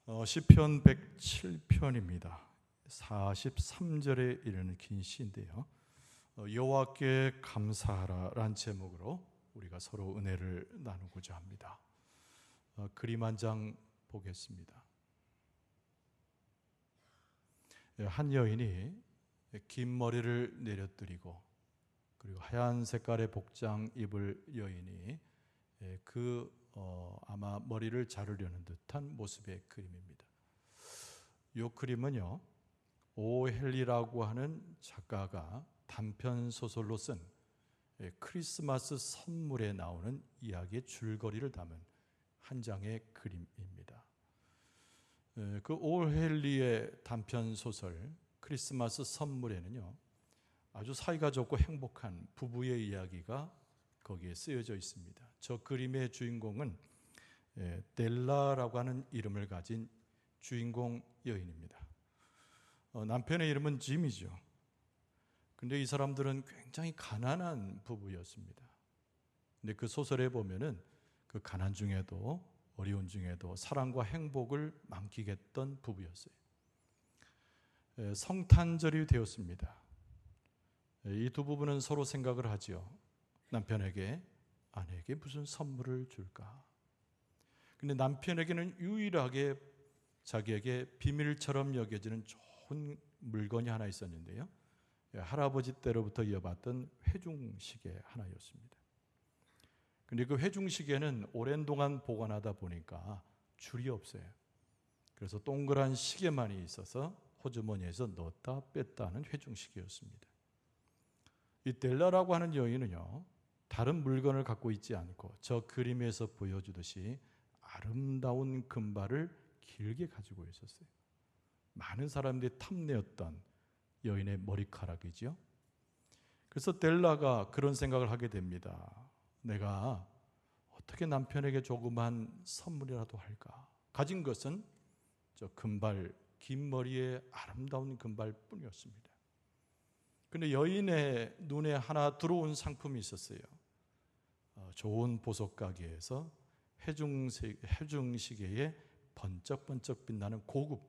시편 107편입니다. 43절에 이르는 긴 시인데요. 여호와께 감사하라라는 제목으로 우리가 서로 은혜를 나누고자 합니다. 그림 한 장 보겠습니다. 한 여인이 긴 머리를 내려뜨리고 그리고 하얀 색깔의 복장 입을 여인이 아마 머리를 자르려는 듯한 모습의 그림입니다. 이 그림은요, 오헬리라고 하는 작가가 단편 소설로 쓴 크리스마스 선물에 나오는 이야기의 줄거리를 담은 한 장의 그림입니다. 그 오헬리의 단편 소설 크리스마스 선물에는요, 아주 사이가 좋고 행복한 부부의 이야기가 거기에 쓰여져 있습니다. 저 그림의 주인공은 델라라고 하는 이름을 가진 주인공 여인입니다. 남편의 이름은 짐이죠. 근데 이 사람들은 굉장히 가난한 부부였습니다. 근데 그 소설에 보면은 그 가난 중에도 어려운 중에도 사랑과 행복을 만끽했던 부부였어요. 성탄절이 되었습니다. 이 두 부부는 서로 생각을 하죠. 남편에게, 아내에게 무슨 선물을 줄까? 근데 남편에게는 유일하게 자기에게 비밀처럼 여겨지는 좋은 물건이 하나 있었는데요. 할아버지 때로부터 이어받던 회중시계 하나였습니다. 근데 그 회중시계는 오랜 동안 보관하다 보니까 줄이 없어요. 그래서 동그란 시계만이 있어서 호주머니에서 넣었다 뺐다 하는 회중시계였습니다. 이 델라라고 하는 여인은요, 다른 물건을 갖고 있지 않고 저 그림에서 보여주듯이 아름다운 금발을 길게 가지고 있었어요. 많은 사람들이 탐내었던 여인의 머리카락이죠. 그래서 델라가 그런 생각을 하게 됩니다. 내가 어떻게 남편에게 조그만 선물이라도 할까? 가진 것은 저 금발, 긴 머리의 아름다운 금발뿐이었습니다. 그런데 여인의 눈에 하나 들어온 상품이 있었어요. 좋은 보석 가게에서 회중시계에 번쩍번쩍 빛나는 고급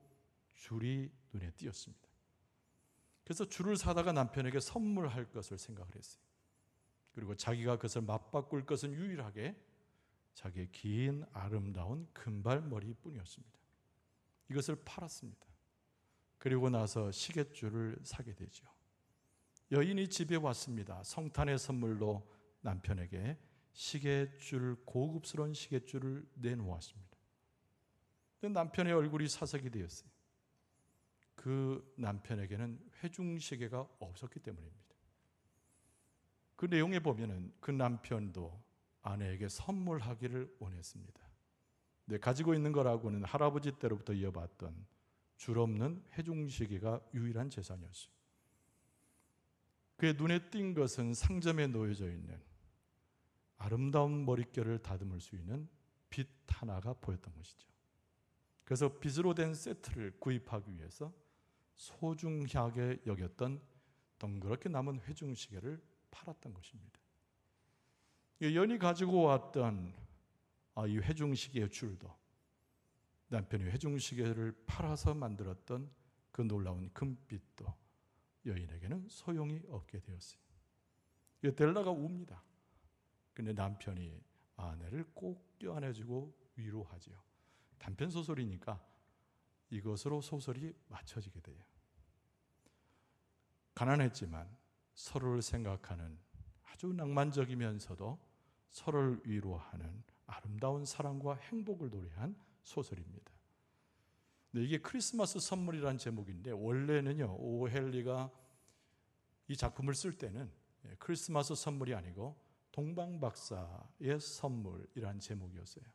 줄이 눈에 띄었습니다. 그래서 줄을 사다가 남편에게 선물할 것을 생각을 했어요. 그리고 자기가 그것을 맞바꿀 것은 유일하게 자기의 긴 아름다운 금발머리뿐이었습니다. 이것을 팔았습니다. 그리고 나서 시계줄을 사게 되죠. 여인이 집에 왔습니다. 성탄의 선물로 남편에게 고급스러운 시계줄을 내놓았습니다. 근데 남편의 얼굴이 사색이 되었어요. 그 남편에게는 회중시계가 없었기 때문입니다. 그 내용에 보면은 그 남편도 아내에게 선물하기를 원했습니다. 근데 가지고 있는 거라고는 할아버지 때로부터 이어받던 줄 없는 회중시계가 유일한 재산이었어요. 그의 눈에 띈 것은 상점에 놓여져 있는 아름다운 머릿결을 다듬을 수 있는 빗 하나가 보였던 것이죠. 그래서 빗으로 된 세트를 구입하기 위해서 소중하게 여겼던 덩그렇게 남은 회중시계를 팔았던 것입니다. 여인이 가지고 왔던 이 회중시계의 줄도 남편이 회중시계를 팔아서 만들었던 그 놀라운 금빛도 여인에게는 소용이 없게 되었어요. 델라가 웁니다. 근데 남편이 아내를 꼭 껴안아주고 위로하죠. 단편 소설이니까 이것으로 소설이 맞춰지게 돼요. 가난했지만 서로를 생각하는 아주 낭만적이면서도 서로를 위로하는 아름다운 사랑과 행복을 노래한 소설입니다. 근데 이게 크리스마스 선물이라는 제목인데 원래는요, 오헬리가 이 작품을 쓸 때는 크리스마스 선물이 아니고 동방박사의 선물이라는 제목이었어요.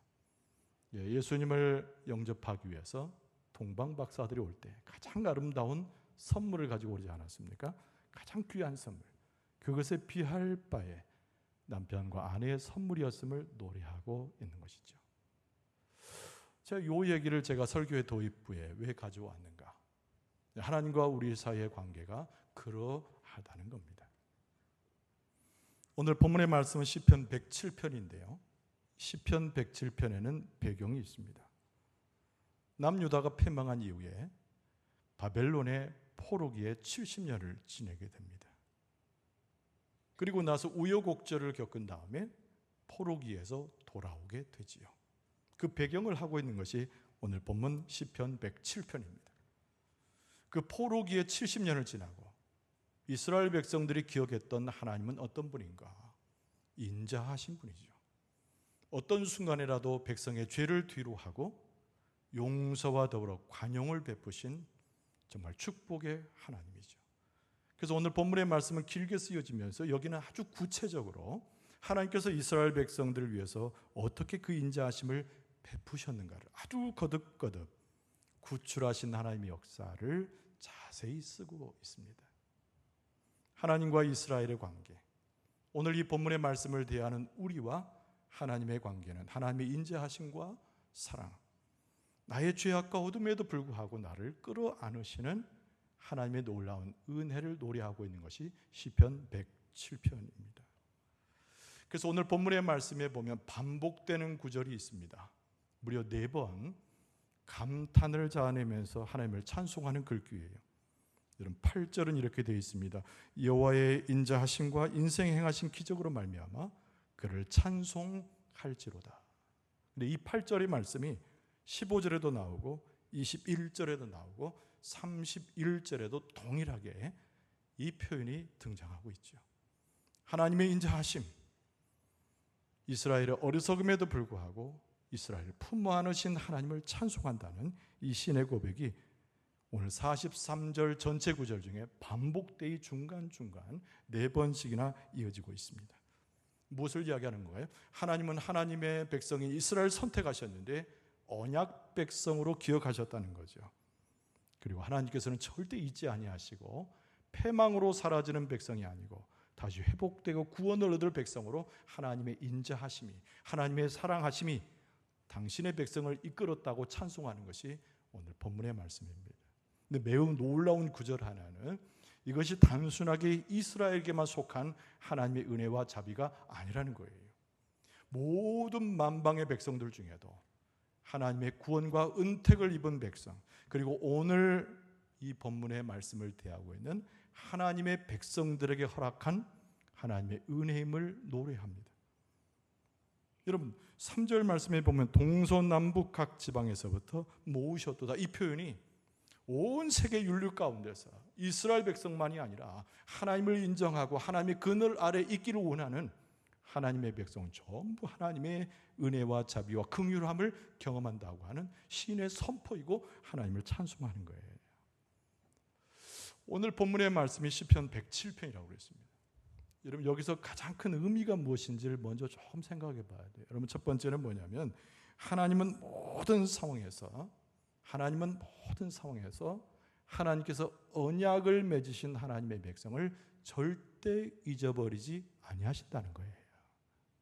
예수님을 영접하기 위해서 동방박사들이 올 때 가장 아름다운 선물을 가지고 오지 않았습니까? 가장 귀한 선물. 그것에 비할 바에 남편과 아내의 선물이었음을 노래하고 있는 것이죠. 제가 이 얘기를 제가 설교의 도입부에 왜 가져왔는가? 하나님과 우리 사이의 관계가 그러하다는 겁니다. 오늘 본문의 말씀은 시편 107편인데요. 시편 107편에는 배경이 있습니다. 남유다가 패망한 이후에 바벨론의 포로기에 70년을 지내게 됩니다. 그리고 나서 우여곡절을 겪은 다음에 포로기에서 돌아오게 되지요. 그 배경을 하고 있는 것이 오늘 본문 시편 107편입니다. 그 포로기에 70년을 지나고 이스라엘 백성들이 기억했던 하나님은 어떤 분인가? 인자하신 분이죠. 어떤 순간이라도 백성의 죄를 뒤로 하고 용서와 더불어 관용을 베푸신 정말 축복의 하나님이죠. 그래서 오늘 본문의 말씀은 길게 쓰여지면서 여기는 아주 구체적으로 하나님께서 이스라엘 백성들을 위해서 어떻게 그 인자하심을 베푸셨는가를 아주 거듭거듭 구출하신 하나님의 역사를 자세히 쓰고 있습니다. 하나님과 이스라엘의 관계, 오늘 이 본문의 말씀을 대하는 우리와 하나님의 관계는 하나님의 인자하심과 사랑, 나의 죄악과 어둠에도 불구하고 나를 끌어안으시는 하나님의 놀라운 은혜를 노래하고 있는 것이 시편 107편입니다. 그래서 오늘 본문의 말씀에 보면 반복되는 구절이 있습니다. 무려 4번 감탄을 자아내면서 하나님을 찬송하는 글귀예요. 여러분 8절은 이렇게 되어 있습니다. 여호와의 인자하심과 인생 행하신 기적으로 말미암아 그를 찬송할지로다. 근데 이 8절의 말씀이 15절에도 나오고 21절에도 나오고 31절에도 동일하게 이 표현이 등장하고 있죠. 하나님의 인자하심, 이스라엘의 어리석음에도 불구하고 이스라엘을 품어 안으신 하나님을 찬송한다는 이 신의 고백이 오늘 43절 전체 구절 중에 반복되이 중간중간 4번씩이나 이어지고 있습니다. 무엇을 이야기하는 거예요? 하나님은 하나님의 백성인 이스라엘 선택하셨는데 언약 백성으로 기억하셨다는 거죠. 그리고 하나님께서는 절대 잊지 아니하시고 패망으로 사라지는 백성이 아니고 다시 회복되고 구원을 얻을 백성으로 하나님의 인자하심이, 하나님의 사랑하심이 당신의 백성을 이끌었다고 찬송하는 것이 오늘 본문의 말씀입니다. 근데 매우 놀라운 구절 하나는 이것이 단순하게 이스라엘에게만 속한 하나님의 은혜와 자비가 아니라는 거예요. 모든 만방의 백성들 중에도 하나님의 구원과 은택을 입은 백성, 그리고 오늘 이 본문의 말씀을 대하고 있는 하나님의 백성들에게 허락한 하나님의 은혜임을 노래합니다. 여러분 3절 말씀에 보면 동서남북 각 지방에서부터 모으셨도다, 이 표현이 온 세계 윤류 가운데서 이스라엘 백성만이 아니라 하나님을 인정하고 하나님의 그늘 아래 있기를 원하는 하나님의 백성은 전부 하나님의 은혜와 자비와 긍휼함을 경험한다고 하는 신의 선포이고 하나님을 찬송하는 거예요. 오늘 본문의 말씀이 시편 107편이라고 그랬습니다. 여러분 여기서 가장 큰 의미가 무엇인지를 먼저 좀 생각해 봐야 돼요. 여러분 첫 번째는 뭐냐면 하나님은 모든 상황에서 하나님께서 언약을 맺으신 하나님의 백성을 절대 잊어버리지 아니하신다는 거예요.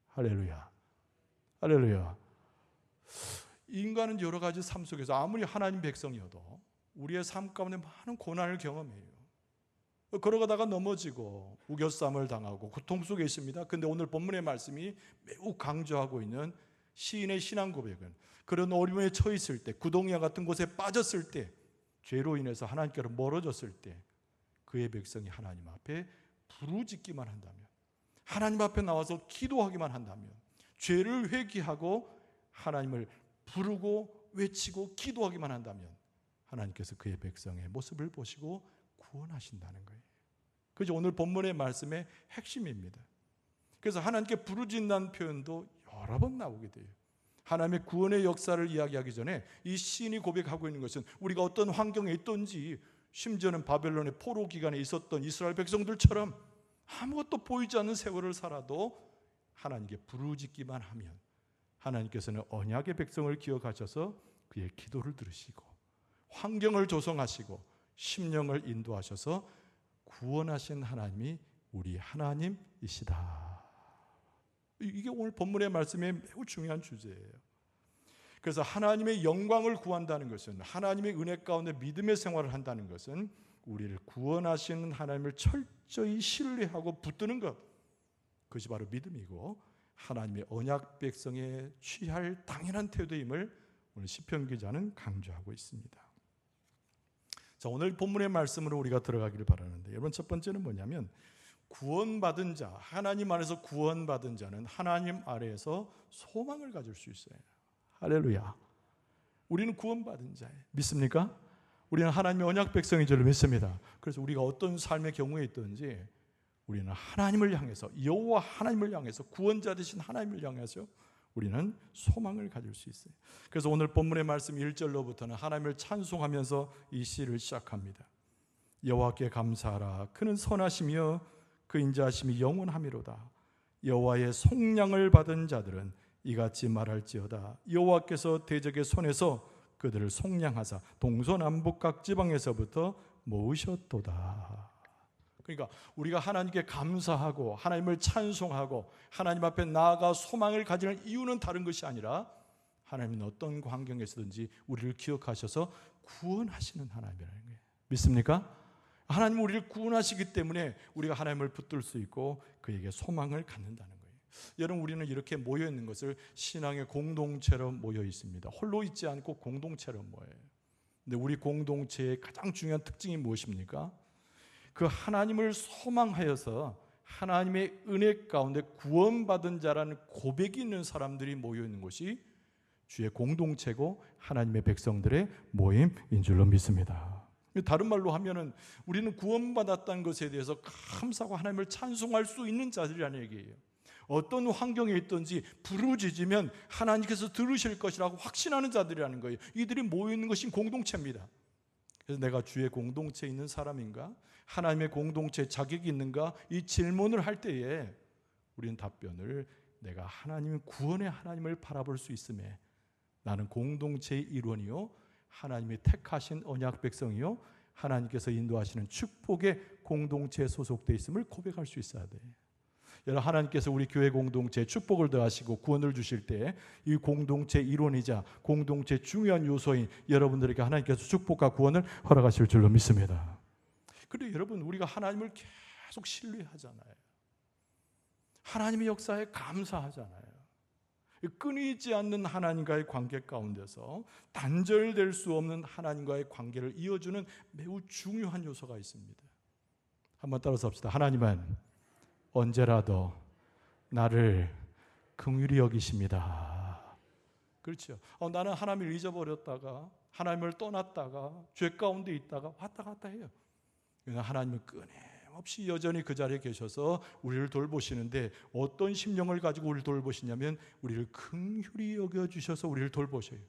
할렐루야. 할렐루야. 인간은 여러 가지 삶 속에서 아무리 하나님 백성이어도 우리의 삶 가운데 많은 고난을 경험해요. 걸어가다가 넘어지고 우겨쌈을 당하고 고통 속에 있습니다. 그런데 오늘 본문의 말씀이 매우 강조하고 있는 시인의 신앙 고백은 그런 어려움에 처해 있을 때, 구덩이와 같은 곳에 빠졌을 때, 죄로 인해서 하나님께로 멀어졌을 때 그의 백성이 하나님 앞에 부르짖기만 한다면, 하나님 앞에 나와서 기도하기만 한다면, 죄를 회개하고 하나님을 부르고 외치고 기도하기만 한다면 하나님께서 그의 백성의 모습을 보시고 구원하신다는 거예요. 그죠? 오늘 본문의 말씀의 핵심입니다. 그래서 하나님께 부르짖는다는 표현도 여러 번 나오게 돼요. 하나님의 구원의 역사를 이야기하기 전에 이 시인이 고백하고 있는 것은 우리가 어떤 환경에 있든지, 심지어는 바벨론의 포로 기간에 있었던 이스라엘 백성들처럼 아무것도 보이지 않는 세월을 살아도 하나님께 부르짖기만 하면 하나님께서는 언약의 백성을 기억하셔서 그의 기도를 들으시고 환경을 조성하시고 심령을 인도하셔서 구원하신 하나님이 우리 하나님이시다. 이게 오늘 본문의 말씀의 매우 중요한 주제예요. 그래서 하나님의 영광을 구한다는 것은, 하나님의 은혜 가운데 믿음의 생활을 한다는 것은 우리를 구원하시는 하나님을 철저히 신뢰하고 붙드는 것, 그것이 바로 믿음이고 하나님의 언약 백성에 취할 당연한 태도임을 오늘 시편 기자는 강조하고 있습니다. 자, 오늘 본문의 말씀으로 우리가 들어가기를 바라는데, 여러분, 첫 번째는 뭐냐면 구원받은 자, 하나님 안에서 구원받은 자는 하나님 아래에서 소망을 가질 수 있어요. 할렐루야. 우리는 구원받은 자예요. 믿습니까? 우리는 하나님의 언약 백성인 줄 믿습니다. 그래서 우리가 어떤 삶의 경우에 있든지 우리는 하나님을 향해서, 여호와 하나님을 향해서, 구원자 되신 하나님을 향해서 우리는 소망을 가질 수 있어요. 그래서 오늘 본문의 말씀 1절로부터는 하나님을 찬송하면서 이 시를 시작합니다. 여호와께 감사하라. 그는 선하시며 그 인자하심이 영원하미로다. 여호와의 속량을 받은 자들은 이같이 말할지어다. 여호와께서 대적의 손에서 그들을 속량하사 동서남북 각 지방에서부터 모으셨도다. 그러니까 우리가 하나님께 감사하고 하나님을 찬송하고 하나님 앞에 나아가 소망을 가지는 이유는 다른 것이 아니라 하나님은 어떤 환경에서든지 우리를 기억하셔서 구원하시는 하나님이라는 거예요. 믿습니까? 하나님은 우리를 구원하시기 때문에 우리가 하나님을 붙들 수 있고 그에게 소망을 갖는다는 거예요. 여러분, 우리는 이렇게 모여 있는 것을 신앙의 공동체로 모여 있습니다. 홀로 있지 않고 공동체로 모여요. 근데 우리 공동체의 가장 중요한 특징이 무엇입니까? 그 하나님을 소망하여서 하나님의 은혜 가운데 구원받은 자라는 고백이 있는 사람들이 모여 있는 것이 주의 공동체고 하나님의 백성들의 모임인 줄로 믿습니다. 다른 말로 하면은 우리는 구원받았다는 것에 대해서 감사하고 하나님을 찬송할 수 있는 자들이라는 얘기예요. 어떤 환경에 있든지 부르짖으면 하나님께서 들으실 것이라고 확신하는 자들이라는 거예요. 이들이 모여 있는 것이 공동체입니다. 그래서 내가 주의 공동체에 있는 사람인가? 하나님의 공동체에 자격이 있는가? 이 질문을 할 때에 우리는 답변을 내가 하나님의 구원의 하나님을 바라볼 수 있음에 나는 공동체의 일원이요 하나님이 택하신 언약 백성이요 하나님께서 인도하시는 축복의 공동체에 소속되어 있음을 고백할 수 있어야 돼. 여러분, 하나님께서 우리 교회 공동체에 축복을 더하시고 구원을 주실 때 이 공동체 일원이자 공동체 중요한 요소인 여러분들에게 하나님께서 축복과 구원을 허락하실 줄로 믿습니다. 그런데 여러분, 우리가 하나님을 계속 신뢰하잖아요. 하나님의 역사에 감사하잖아요. 끊이지 않는 하나님과의 관계 가운데서 단절될 수 없는 하나님과의 관계를 이어주는 매우 중요한 요소가 있습니다. 한번 따라서 합시다. 하나님은 언제라도 나를 긍휼히 여기십니다. 그렇죠. 나는 하나님을 잊어버렸다가 하나님을 떠났다가 죄 가운데 있다가 왔다 갔다 해요. 하나님은 끊임없이 여전히 그 자리에 계셔서 우리를 돌보시는데 어떤 심령을 가지고 우리를 돌보시냐면 우리를 긍휼히 여겨주셔서 우리를 돌보셔요.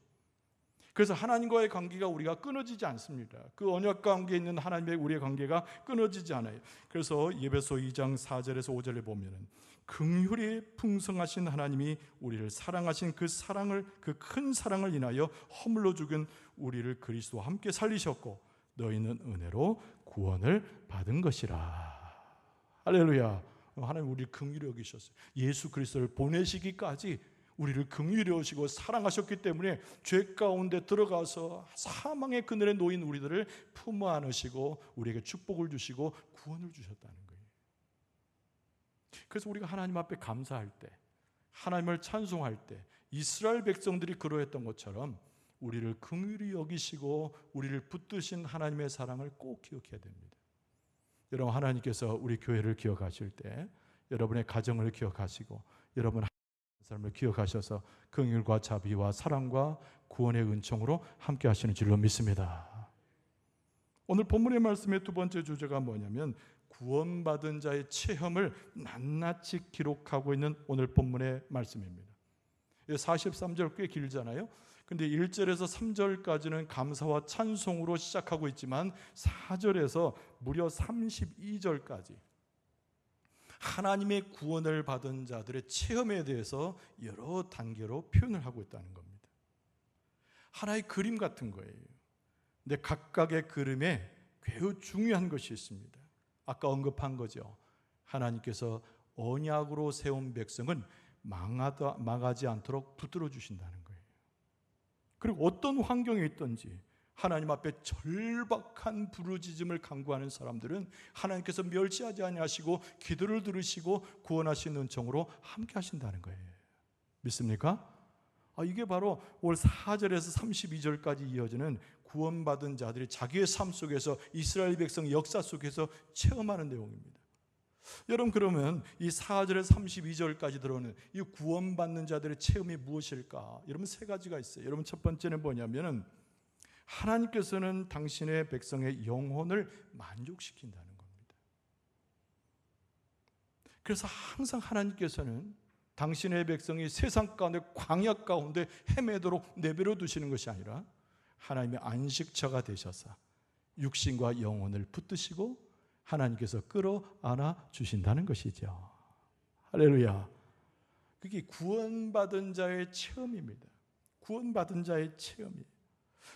그래서 하나님과의 관계가 우리가 끊어지지 않습니다. 그 언약 관계에 있는 하나님의 우리의 관계가 끊어지지 않아요. 그래서 에베소 2장 4절에서 5절에 보면은 긍휼히 풍성하신 하나님이 우리를 사랑하신 그 사랑을, 그 큰 사랑을 인하여 허물로 죽은 우리를 그리스도와 함께 살리셨고 너희는 은혜로 구원을 받은 것이라. 할렐루야. 하나님 우리를 긍휼히 여기셨어요. 예수 그리스도를 보내시기까지 우리를 긍휼히 여기시고 사랑하셨기 때문에 죄 가운데 들어가서 사망의 그늘에 놓인 우리들을 품어 안으시고 우리에게 축복을 주시고 구원을 주셨다는 거예요. 그래서 우리가 하나님 앞에 감사할 때, 하나님을 찬송할 때 이스라엘 백성들이 그러했던 것처럼 우리를 긍휼히 여기시고 우리를 붙드신 하나님의 사랑을 꼭 기억해야 됩니다. 여러분, 하나님께서 우리 교회를 기억하실 때 여러분의 가정을 기억하시고 여러분 삶을 기억하셔서 긍휼과 자비와 사랑과 구원의 은총으로 함께 하시는 줄로 믿습니다. 오늘 본문의 말씀의 두 번째 주제가 뭐냐면 구원받은 자의 체험을 낱낱이 기록하고 있는 오늘 본문의 말씀입니다. 43절 꽤 길잖아요. 근데 1절에서 3절까지는 감사와 찬송으로 시작하고 있지만 4절에서 무려 32절까지 하나님의 구원을 받은 자들의 체험에 대해서 여러 단계로 표현을 하고 있다는 겁니다. 하나의 그림 같은 거예요. 근데 각각의 그림에 매우 중요한 것이 있습니다. 아까 언급한 거죠. 하나님께서 언약으로 세운 백성은 망하지 않도록 붙들어 주신다는 거예요. 그리고 어떤 환경에 있든지 하나님 앞에 절박한 부르짖음을 간구하는 사람들은 하나님께서 멸시하지 아니하시고 기도를 들으시고 구원하시는 은총으로 함께 하신다는 거예요. 믿습니까? 이게 바로 올 4절에서 32절까지 이어지는 구원받은 자들이 자기의 삶 속에서 이스라엘 백성 역사 속에서 체험하는 내용입니다. 여러분, 그러면 이 4절에서 32절까지 들어오는 이 구원받는 자들의 체험이 무엇일까? 여러분, 세 가지가 있어요. 여러분, 첫 번째는 뭐냐면은 하나님께서는 당신의 백성의 영혼을 만족시킨다는 겁니다. 그래서 항상 하나님께서는 당신의 백성이 세상 가운데 광야 가운데 헤매도록 내버려 두시는 것이 아니라 하나님의 안식처가 되셔서 육신과 영혼을 붙드시고 하나님께서 끌어안아 주신다는 것이죠. 할렐루야. 그게 구원받은 자의 체험입니다. 구원받은 자의 체험이에요.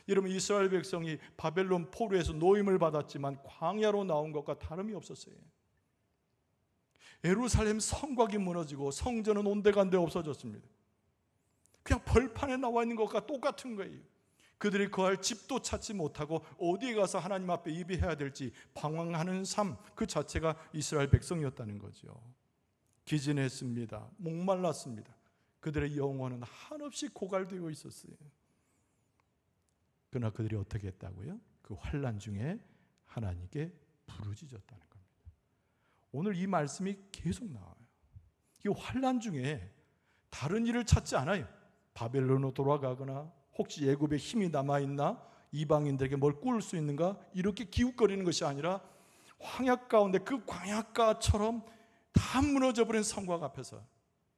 여러분, 이스라엘 백성이 바벨론 포로에서 노임을 받았지만 광야로 나온 것과 다름이 없었어요. 예루살렘 성곽이 무너지고 성전은 온데간데 없어졌습니다. 그냥 벌판에 나와 있는 것과 똑같은 거예요. 그들이 거할 집도 찾지 못하고 어디에 가서 하나님 앞에 예배해야 될지 방황하는 삶 그 자체가 이스라엘 백성이었다는 거죠. 기진했습니다. 목말랐습니다. 그들의 영혼은 한없이 고갈되어 있었어요. 그러나 그들이 어떻게 했다고요? 그 환난 중에 하나님께 부르짖었다는 겁니다. 오늘 이 말씀이 계속 나와요. 이 환난 중에 다른 일을 찾지 않아요. 바벨론으로 돌아가거나 혹시 애굽에 힘이 남아있나? 이방인들에게 뭘 꾸을 수 있는가? 이렇게 기웃거리는 것이 아니라 황야 가운데 그 광야가처럼 다 무너져버린 성곽 앞에서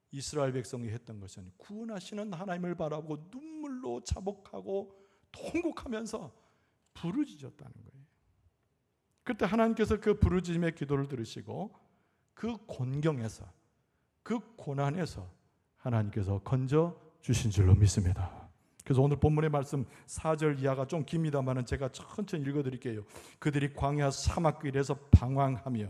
이스라엘 백성이 했던 것은 구원하시는 하나님을 바라보고 눈물로 자복하고 통곡하면서 부르짖었다는 거예요. 그때 하나님께서 그 부르짖음의 기도를 들으시고 그 곤경에서 그 고난에서 하나님께서 건져 주신 줄로 믿습니다. 그래서 오늘 본문의 말씀 4절 이하가 좀 깁니다만 제가 천천히 읽어드릴게요. 그들이 광야 사막길에서 방황하며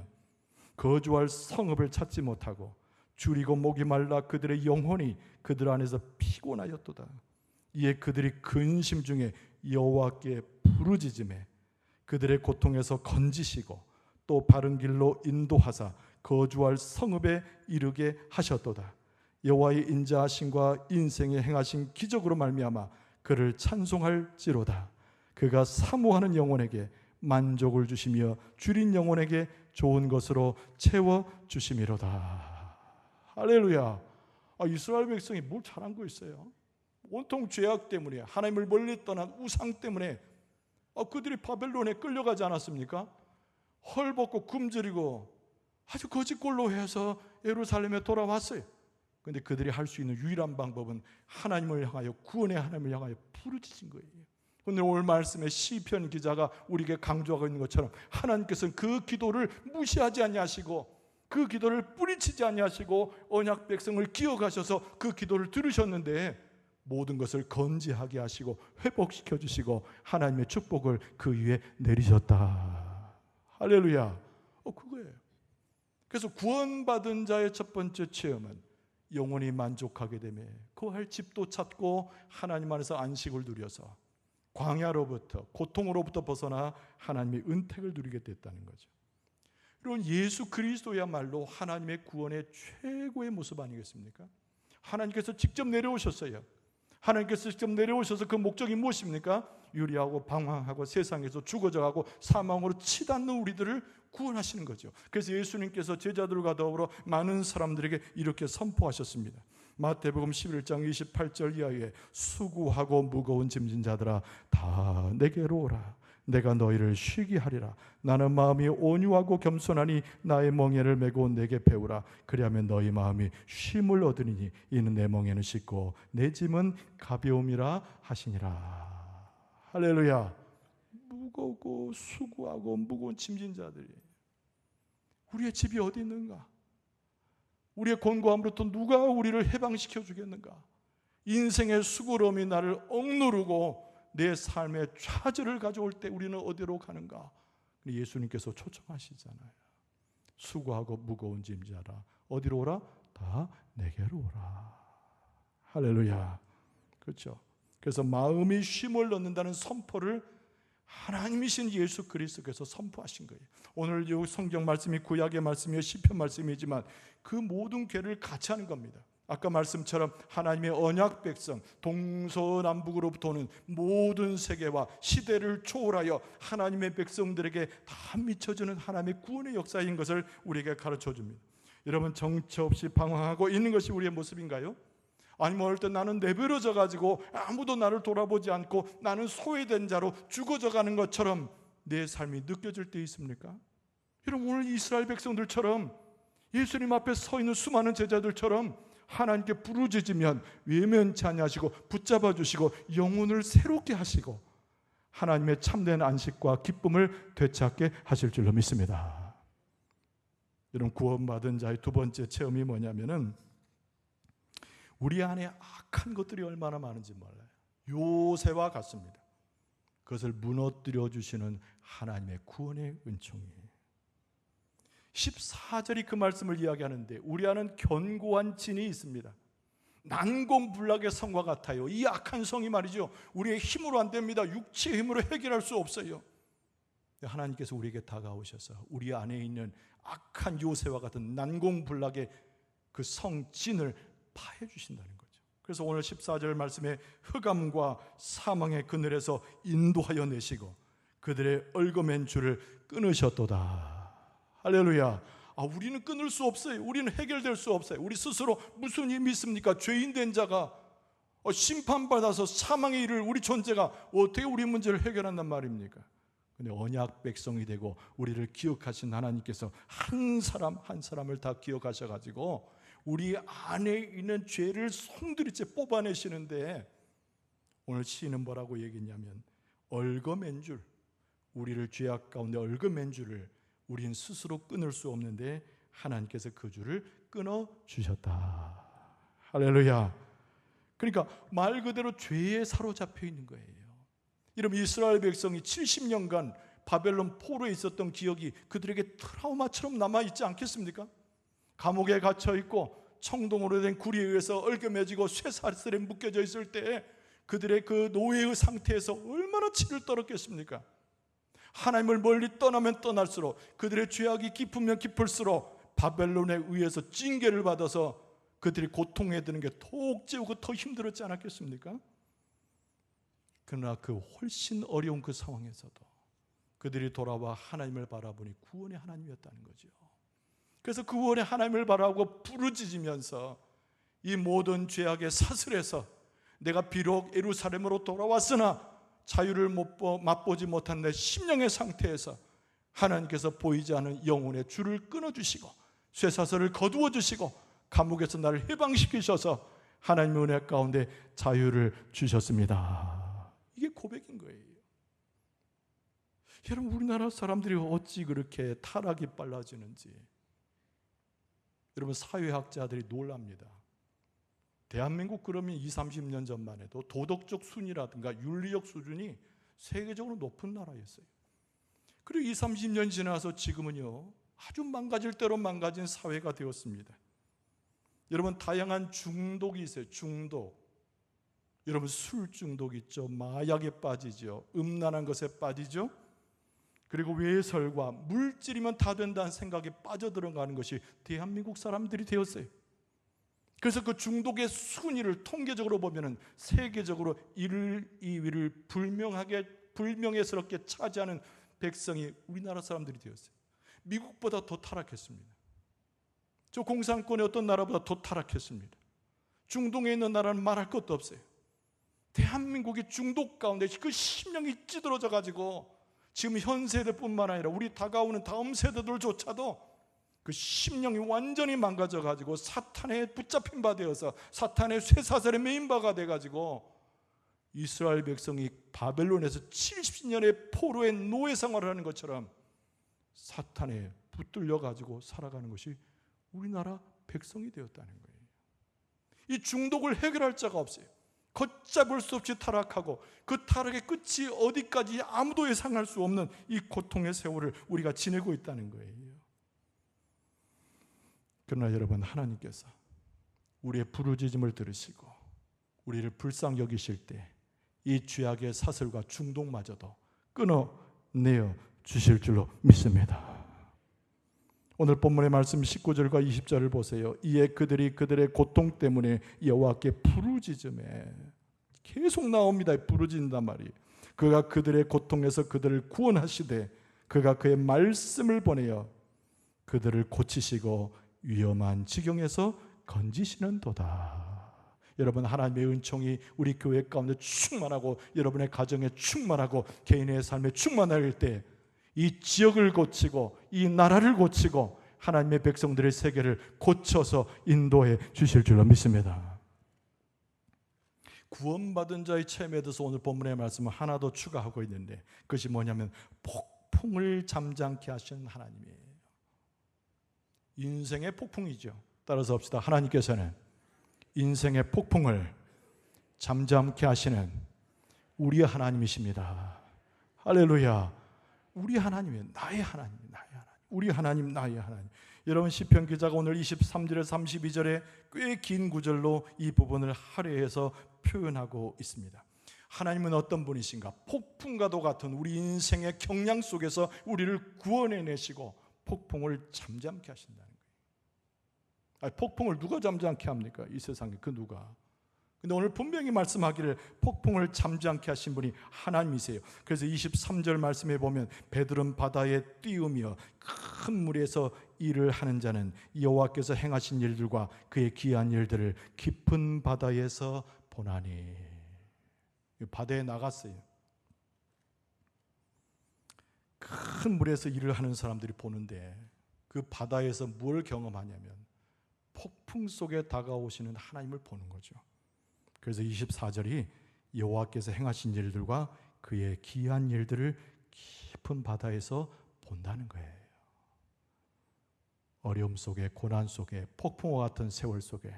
거주할 성읍을 찾지 못하고 줄이고 목이 말라 그들의 영혼이 그들 안에서 피곤하였도다. 이에 그들이 근심 중에 여호와께 부르짖음에 그들의 고통에서 건지시고 또 바른 길로 인도하사 거주할 성읍에 이르게 하셨도다. 여호와의 인자하심과 인생에 행하신 기적으로 말미암아 그를 찬송할지로다. 그가 사모하는 영혼에게 만족을 주시며 줄인 영혼에게 좋은 것으로 채워주심이로다. 할렐루야. 이스라엘 백성이 뭘 잘한 거 있어요? 온통 죄악 때문에, 하나님을 멀리 떠난 우상 때문에 그들이 바벨론에 끌려가지 않았습니까? 헐벗고 굶주리고 아주 거짓골로 해서 예루살렘에 돌아왔어요. 그런데 그들이 할 수 있는 유일한 방법은 하나님을 향하여, 구원의 하나님을 향하여 부르짖은 거예요. 오늘 말씀에 시편 기자가 우리에게 강조하고 있는 것처럼 하나님께서는 그 기도를 무시하지 아니하시고 그 기도를 뿌리치지 아니하시고 언약 백성을 기억하셔서 그 기도를 들으셨는데 모든 것을 건지하게 하시고 회복시켜 주시고 하나님의 축복을 그 위에 내리셨다. 할렐루야. 그거예요. 그래서 구원받은 자의 첫 번째 체험은 영혼이 만족하게 되며 거할 집도 찾고 하나님 안에서 안식을 누려서 광야로부터, 고통으로부터 벗어나 하나님의 은택을 누리게 됐다는 거죠. 여러분, 예수 그리스도야말로 하나님의 구원의 최고의 모습 아니겠습니까? 하나님께서 직접 내려오셨어요. 하나님께서 직접 내려오셔서 그 목적이 무엇입니까? 유리하고 방황하고 세상에서 죽어져가고 사망으로 치닫는 우리들을 구원하시는 거죠. 그래서 예수님께서 제자들과 더불어 많은 사람들에게 이렇게 선포하셨습니다. 마태복음 11장 28절 이하에 수고하고 무거운 짐진 자들아 다 내게로 오라. 내가 너희를 쉬게 하리라. 나는 마음이 온유하고 겸손하니 나의 멍에를 메고 내게 배우라. 그리하면 너희 마음이 쉼을 얻으리니 이는 내 멍에는 쉽고 내 짐은 가벼움이라 하시니라. 할렐루야. 무겁고 수고하고 무거운 짐진 자들이, 우리의 집이 어디 있는가? 우리의 곤고함으로부터 누가 우리를 해방시켜 주겠는가? 인생의 수고로움이 나를 억누르고 내 삶의 좌절을 가져올 때 우리는 어디로 가는가? 예수님께서 초청하시잖아요. 수고하고 무거운 짐자라 어디로 오라? 다 내게로 오라. 할렐루야. 그렇죠. 그래서 마음이 쉼을 얻는다는 선포를 하나님이신 예수 그리스도께서 선포하신 거예요. 오늘 이 성경 말씀이 구약의 말씀이요 시편 말씀이지만 그 모든 괴를 같이 하는 겁니다. 아까 말씀처럼 하나님의 언약 백성, 동서남북으로부터 오는 모든 세계와 시대를 초월하여 하나님의 백성들에게 다 미쳐주는 하나님의 구원의 역사인 것을 우리에게 가르쳐 줍니다. 여러분, 정처 없이 방황하고 있는 것이 우리의 모습인가요? 아니면 어릴 때 나는 내버려져 가지고 아무도 나를 돌아보지 않고 나는 소외된 자로 죽어져 가는 것처럼 내 삶이 느껴질 때 있습니까? 여러분, 오늘 이스라엘 백성들처럼 예수님 앞에 서 있는 수많은 제자들처럼 하나님께 부르짖으면 외면치 아니하시고 붙잡아 주시고 영혼을 새롭게 하시고 하나님의 참된 안식과 기쁨을 되찾게 하실 줄로 믿습니다. 여러분, 구원받은 자의 두 번째 체험이 뭐냐면은 우리 안에 악한 것들이 얼마나 많은지 몰라요. 요새와 같습니다. 그것을 무너뜨려 주시는 하나님의 구원의 은총이에요. 14절이 그 말씀을 이야기하는데 우리 안은 견고한 진이 있습니다. 난공불락의 성과 같아요. 이 악한 성이 말이죠, 우리의 힘으로 안 됩니다. 육체의 힘으로 해결할 수 없어요. 하나님께서 우리에게 다가오셔서 우리 안에 있는 악한 요새와 같은 난공불락의 그 성진을 파해 주신다는 거죠. 그래서 오늘 14절 말씀에 흑암과 사망의 그늘에서 인도하여 내시고 그들의 얽어맨 줄을 끊으셨도다. 할렐루야. 우리는 끊을 수 없어요. 우리는 해결될 수 없어요. 우리 스스로 무슨 힘이 있습니까? 죄인된 자가 심판받아서 사망의 일을 우리 존재가 어떻게 우리 문제를 해결한단 말입니까? 근데 언약 백성이 되고 우리를 기억하신 하나님께서 한 사람 한 사람을 다 기억하셔가지고 우리 안에 있는 죄를 송두리째 뽑아내시는데, 오늘 시인은 뭐라고 얘기했냐면 얽어맨 줄, 우리를 죄악 가운데 얽어맨 줄을 우리는 스스로 끊을 수 없는데 하나님께서 그 줄을 끊어주셨다. 할렐루야. 그러니까 말 그대로 죄에 사로잡혀 있는 거예요. 여러분, 이스라엘 백성이 70년간 바벨론 포로에 있었던 기억이 그들에게 트라우마처럼 남아있지 않겠습니까? 감옥에 갇혀있고 청동으로 된 구리에 의해서 얽어매지고 쇠사슬에 묶여져 있을 때 그들의 그 노예의 상태에서 얼마나 치를 떨었겠습니까? 하나님을 멀리 떠나면 떠날수록 그들의 죄악이 깊으면 깊을수록 바벨론에 의해서 징계를 받아서 그들이 고통에 드는 게 톡 찌우고 더 힘들었지 않았겠습니까? 그러나 그 훨씬 어려운 그 상황에서도 그들이 돌아와 하나님을 바라보니 구원의 하나님이었다는 거죠. 그래서 구원의 하나님을 바라보고 부르짖으면서 이 모든 죄악의 사슬에서 내가 비록 예루살렘으로 돌아왔으나 자유를 맛보지 못한 내 심령의 상태에서 하나님께서 보이지 않는 영혼의 줄을 끊어주시고 쇠사슬을 거두어주시고 감옥에서 나를 해방시키셔서 하나님의 은혜 가운데 자유를 주셨습니다. 이게 고백인 거예요. 여러분, 우리나라 사람들이 어찌 그렇게 타락이 빨라지는지 여러분, 사회학자들이 놀랍니다. 대한민국 그러면 20, 30년 전만 해도 도덕적 순위라든가 윤리적 수준이 세계적으로 높은 나라였어요. 그리고 20, 30년 지나서 지금은요, 아주 망가질 대로 망가진 사회가 되었습니다. 여러분, 다양한 중독이 있어요. 중독. 여러분, 술 중독 있죠. 마약에 빠지죠. 음란한 것에 빠지죠. 그리고 외설과 물질이면 다 된다는 생각에 빠져들어가는 것이 대한민국 사람들이 되었어요. 그래서 그 중독의 순위를 통계적으로 보면은 세계적으로 1, 2위를 불명예스럽게 차지하는 백성이 우리나라 사람들이 되었어요. 미국보다 더 타락했습니다. 저 공산권의 어떤 나라보다 더 타락했습니다. 중동에 있는 나라는 말할 것도 없어요. 대한민국이 중독 가운데 그 심령이 찌들어져 가지고 지금 현 세대뿐만 아니라 우리 다가오는 다음 세대들조차도 그 심령이 완전히 망가져 가지고 사탄에 붙잡힌 바 되어서 사탄의 쇠사슬에 매인 바가 돼 가지고 이스라엘 백성이 바벨론에서 70년의 포로의 노예 생활을 하는 것처럼 사탄에 붙들려 가지고 살아가는 것이 우리나라 백성이 되었다는 거예요. 이 중독을 해결할 자가 없어요. 걷잡을 수 없이 타락하고 그 타락의 끝이 어디까지 아무도 예상할 수 없는 이 고통의 세월을 우리가 지내고 있다는 거예요. 그러나 여러분, 하나님께서 우리의 부르짖음을 들으시고 우리를 불쌍히 여기실 때 이 죄악의 사슬과 중독마저도 끊어내어 주실 줄로 믿습니다. 오늘 본문의 말씀 19절과 20절을 보세요. 이에 그들이 그들의 고통 때문에 여호와께 부르짖음에, 계속 나옵니다. 부르짖는단 말이에요. 그가 그들의 고통에서 그들을 구원하시되 그가 그의 말씀을 보내어 그들을 고치시고 위험한 지경에서 건지시는도다. 여러분, 하나님의 은총이 우리 교회 가운데 충만하고 여러분의 가정에 충만하고 개인의 삶에 충만할 때 이 지역을 고치고 이 나라를 고치고 하나님의 백성들의 세계를 고쳐서 인도해 주실 줄로 믿습니다. 구원받은 자의 체험에 대해서 오늘 본문의 말씀은 하나 더 추가하고 있는데, 그것이 뭐냐면 폭풍을 잠잠케 하시는 하나님이에요. 인생의 폭풍이죠. 따라서 합시다. 하나님께서는 인생의 폭풍을 잠잠케 하시는 우리 하나님이십니다. 할렐루야. 우리 하나님이에요. 나의 하나님, 나의 하나님. 우리 하나님, 나의 하나님. 여러분, 시편 기자가 오늘 23절에서 32절에 꽤 긴 구절로 이 부분을 할애해서 표현하고 있습니다. 하나님은 어떤 분이신가? 폭풍과도 같은 우리 인생의 경량 속에서 우리를 구원해내시고 폭풍을 잠잠케 하신다는 거예요. 폭풍을 누가 잠잠케 합니까? 이 세상에 그 누가? 근데 오늘 분명히 말씀하기를 폭풍을 잠잠케 하신 분이 하나님이세요. 그래서 23절 말씀에 보면 베드름 바다에 띄우며 큰 물에서 일을 하는 자는 여호와께서 행하신 일들과 그의 기한 일들을 깊은 바다에서 보나니. 바다에 나갔어요. 큰 물에서 일을 하는 사람들이 보는데 그 바다에서 뭘 경험하냐면 폭풍 속에 다가오시는 하나님을 보는 거죠. 그래서 24절이 여호와께서 행하신 일들과 그의 기한 일들을 깊은 바다에서 본다는 거예요. 어려움 속에, 고난 속에, 폭풍과 같은 세월 속에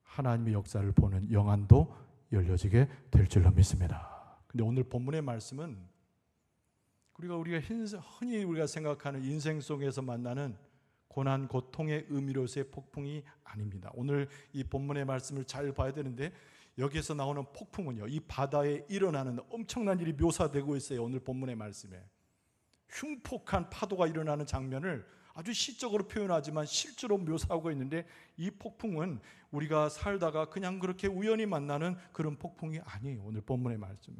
하나님의 역사를 보는 영안도 열려지게 될 줄로 믿습니다. 근데 오늘 본문의 말씀은 우리가 흔히 우리가 생각하는 인생 속에서 만나는 고난, 고통의 의미로서의 폭풍이 아닙니다. 오늘 이 본문의 말씀을 잘 봐야 되는데 여기에서 나오는 폭풍은요, 이 바다에 일어나는 엄청난 일이 묘사되고 있어요. 오늘 본문의 말씀에 흉폭한 파도가 일어나는 장면을 아주 시적으로 표현하지만 실제로 묘사하고 있는데, 이 폭풍은 우리가 살다가 그냥 그렇게 우연히 만나는 그런 폭풍이 아니에요. 오늘 본문의 말씀은.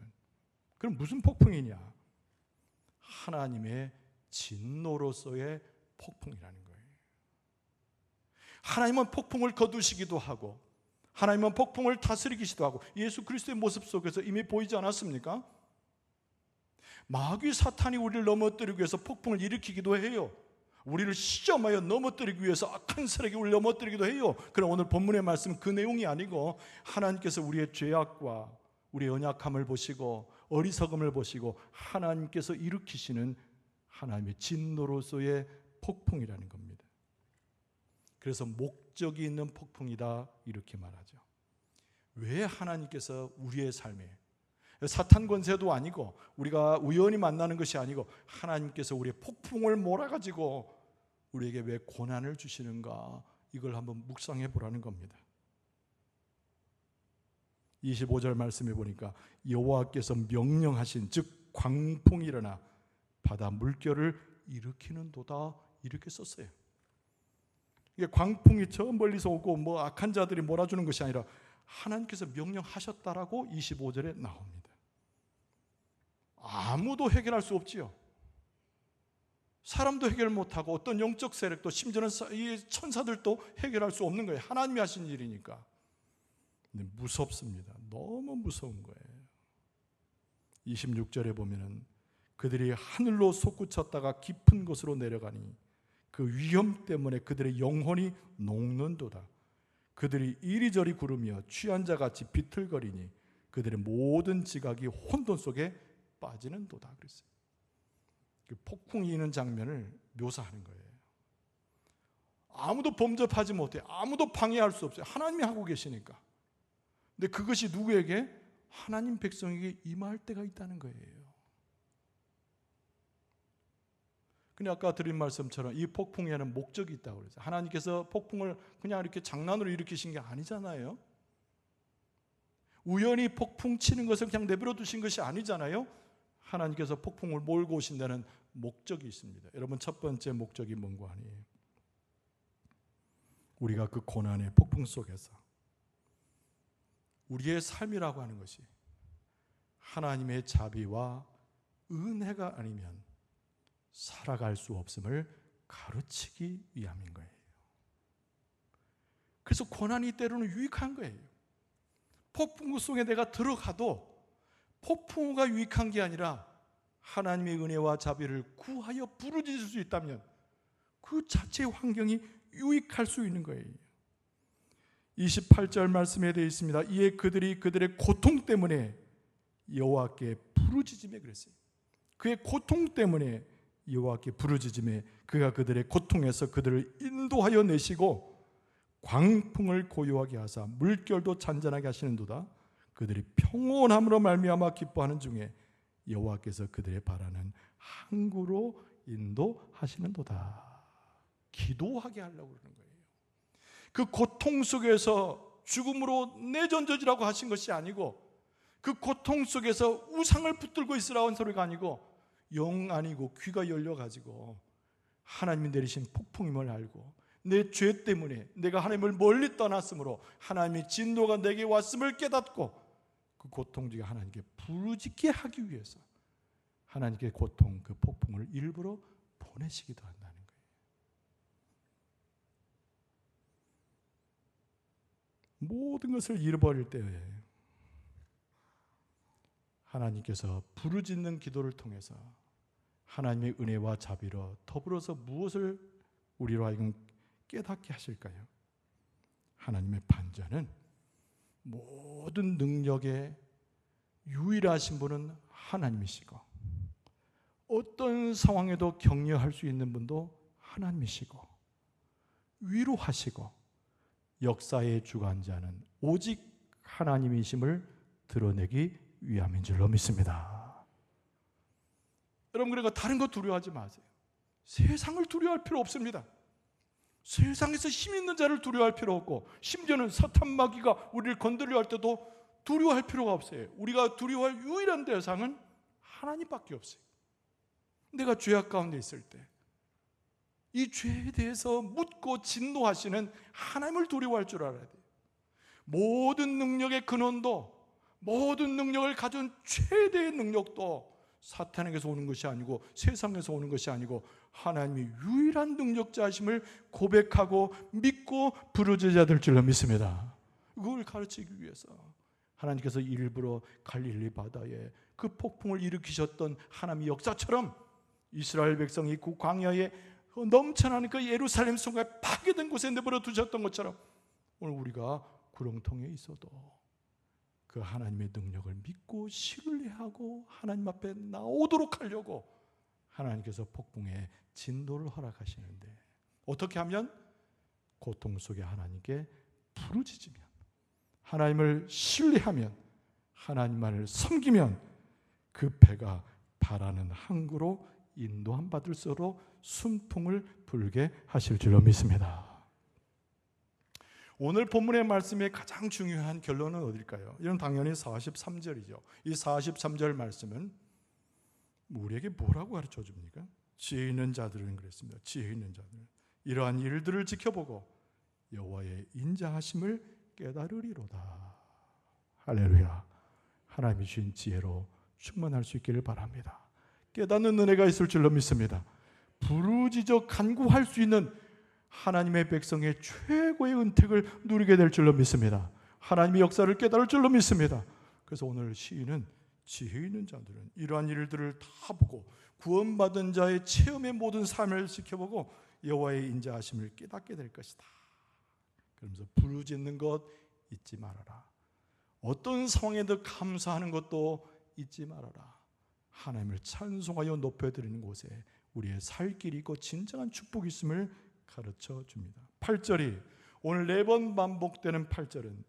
그럼 무슨 폭풍이냐? 하나님의 진노로서의 폭풍이라는 거예요. 하나님은 폭풍을 거두시기도 하고 하나님은 폭풍을 다스리기도 하고 예수 그리스도의 모습 속에서 이미 보이지 않았습니까? 마귀 사탄이 우리를 넘어뜨리기 위해서 폭풍을 일으키기도 해요. 우리를 시험하여 넘어뜨리기 위해서 악한 세력이 우리를 넘어뜨리기도 해요. 그러나 오늘 본문의 말씀은 그 내용이 아니고 하나님께서 우리의 죄악과 우리의 연약함을 보시고 어리석음을 보시고 하나님께서 일으키시는 하나님의 진노로서의 폭풍이라는 겁니다. 그래서 목적이 있는 폭풍이다 이렇게 말하죠. 왜 하나님께서 우리의 삶에 사탄 권세도 아니고 우리가 우연히 만나는 것이 아니고 하나님께서 우리의 폭풍을 몰아가지고 우리에게 왜 고난을 주시는가, 이걸 한번 묵상해 보라는 겁니다. 25절 말씀해 보니까 여호와께서 명령하신 즉 광풍이 일어나 바다 물결을 일으키는도다 이렇게 썼어요. 이게 광풍이 저 멀리서 오고 뭐 악한 자들이 몰아주는 것이 아니라 하나님께서 명령하셨다라고 25절에 나옵니다. 아무도 해결할 수 없지요. 사람도 해결 못하고 어떤 영적 세력도 심지어는 이 천사들도 해결할 수 없는 거예요. 하나님이 하신 일이니까. 근데 무섭습니다. 너무 무서운 거예요. 26절에 보면은 그들이 하늘로 솟구쳤다가 깊은 곳으로 내려가니 그 위험 때문에 그들의 영혼이 녹는도다. 그들이 이리저리 구르며 취한 자같이 비틀거리니 그들의 모든 지각이 혼돈 속에 빠지는도다 그랬어요. 그 폭풍이 있는 장면을 묘사하는 거예요. 아무도 범접하지 못해, 아무도 방해할 수 없어요. 하나님이 하고 계시니까. 근데 그것이 누구에게? 하나님 백성에게 임할 때가 있다는 거예요. 근데 아까 드린 말씀처럼 이 폭풍에는 목적이 있다고 그랬어요. 하나님께서 폭풍을 그냥 이렇게 장난으로 일으키신 게 아니잖아요. 우연히 폭풍 치는 것을 그냥 내버려 두신 것이 아니잖아요. 하나님께서 폭풍을 몰고 오신다는 목적이 있습니다. 여러분, 첫 번째 목적이 뭔가 아니에요. 우리가 그 고난의 폭풍 속에서 우리의 삶이라고 하는 것이 하나님의 자비와 은혜가 아니면 살아갈 수 없음을 가르치기 위함인 거예요. 그래서 고난이 때로는 유익한 거예요. 폭풍 속에 내가 들어가도 폭풍우가 유익한 게 아니라 하나님의 은혜와 자비를 구하여 부르짖을 수 있다면 그 자체의 환경이 유익할 수 있는 거예요. 28절 말씀에 되어 있습니다. 이에 그들이 그들의 고통 때문에 여호와께 부르짖으며 그랬어요. 그의 고통 때문에 여호와께 부르짖으며 그가 그들의 고통에서 그들을 인도하여 내시고 광풍을 고요하게 하사 물결도 잔잔하게 하시는도다. 그들이 평온함으로 말미암아 기뻐하는 중에 여호와께서 그들의 바라는 항구로 인도하시는도다. 기도하게 하려고 그러는 거예요. 그 고통 속에서 죽음으로 내던져지라고 하신 것이 아니고, 그 고통 속에서 우상을 붙들고 있으라는 소리가 아니고, 영 아니고 귀가 열려가지고 하나님이 내리신 폭풍임을 알고 내 죄 때문에 내가 하나님을 멀리 떠났으므로 하나님의 진노가 내게 왔음을 깨닫고 그 고통 중에 하나님께 부르짖게 하기 위해서 하나님께 고통 그 폭풍을 일부러 보내시기도 한다는 거예요. 모든 것을 잃어버릴 때에 하나님께서 부르짖는 기도를 통해서 하나님의 은혜와 자비로 더불어서 무엇을 우리로 하여금 깨닫게 하실까요? 하나님의 반전은 모든 능력의 유일하신 분은 하나님이시고, 어떤 상황에도 격려할 수 있는 분도 하나님이시고, 위로하시고 역사의 주관자는 오직 하나님이심을 드러내기 위함인 줄로 믿습니다. 여러분, 그러니까 다른 거 두려워하지 마세요. 세상을 두려워할 필요 없습니다. 세상에서 힘 있는 자를 두려워할 필요 없고, 심지어는 사탄 마귀가 우리를 건드려 할 때도 두려워할 필요가 없어요. 우리가 두려워할 유일한 대상은 하나님밖에 없어요. 내가 죄악 가운데 있을 때 이 죄에 대해서 묻고 진노하시는 하나님을 두려워할 줄 알아야 돼요. 모든 능력의 근원도, 모든 능력을 가진 최대의 능력도 사탄에게서 오는 것이 아니고 세상에서 오는 것이 아니고 하나님이 유일한 능력자이심을 고백하고 믿고 부르짖어야 될 줄로 믿습니다. 그걸 가르치기 위해서 하나님께서 일부러 갈릴리 바다에 그 폭풍을 일으키셨던 하나님의 역사처럼 이스라엘 백성이 그 광야에 넘쳐나는 그 예루살렘 성에 파괴된 곳에 내버려 두셨던 것처럼 오늘 우리가 구렁텅이에 있어도 그 하나님의 능력을 믿고 신뢰하고 하나님 앞에 나오도록 하려고 하나님께서 폭풍의 진도를 허락하시는데, 어떻게 하면? 고통 속에 하나님께 부르짖으면, 하나님을 신뢰하면, 하나님만을 섬기면 그 배가 바라는 항구로 인도함 받을 수로 순풍을 불게 하실 줄로 믿습니다. 오늘 본문의 말씀의 가장 중요한 결론은 어딜까요? 이건 당연히 43절이죠. 이 43절 말씀은 우리에게 뭐라고 가르쳐 줍니까? 지혜 있는 자들은 그랬습니다. 지혜 있는 자들은 이러한 일들을 지켜보고 여호와의 인자하심을 깨달으리로다. 할렐루야. 하나님이 주신 지혜로 충만할 수 있기를 바랍니다. 깨닫는 은혜가 있을 줄로 믿습니다. 부르짖어 간구할 수 있는 하나님의 백성의 최고의 은택을 누리게 될 줄로 믿습니다. 하나님의 역사를 깨달을 줄로 믿습니다. 그래서 오늘 시인은 지혜 있는 자들은 이러한 일들을 다 보고 구원받은 자의 체험의 모든 삶을 지켜보고 여호와의 인자하심을 깨닫게 될 것이다. 그러면서 부르짖는 것 잊지 말아라. 어떤 상황에도 감사하는 것도 잊지 말아라. 하나님을 찬송하여 높여드리는 곳에 우리의 살 길이 있고 진정한 축복이 있음을 가르쳐 줍니다. 8절이 오늘 4번 반복되는 8절은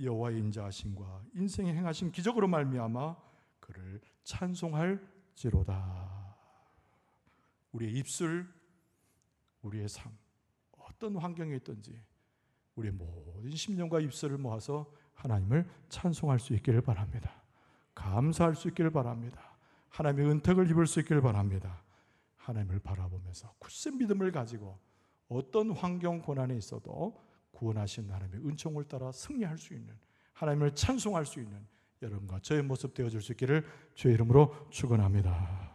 여호와의 인자하심과 인생에 행하신 기적으로 말미암아 그를 찬송할지로다. 우리의 입술, 우리의 삶, 어떤 환경에 있든지 우리의 모든 심령과 입술을 모아서 하나님을 찬송할 수 있기를 바랍니다. 감사할 수 있기를 바랍니다. 하나님의 은택을 입을 수 있기를 바랍니다. 하나님을 바라보면서 굳센 믿음을 가지고 어떤 환경 고난에 있어도 구원하신 하나님의 은총을 따라 승리할 수 있는, 하나님을 찬송할 수 있는 여러분과 저의 모습 되어줄 수 있기를 주의 이름으로 축원합니다.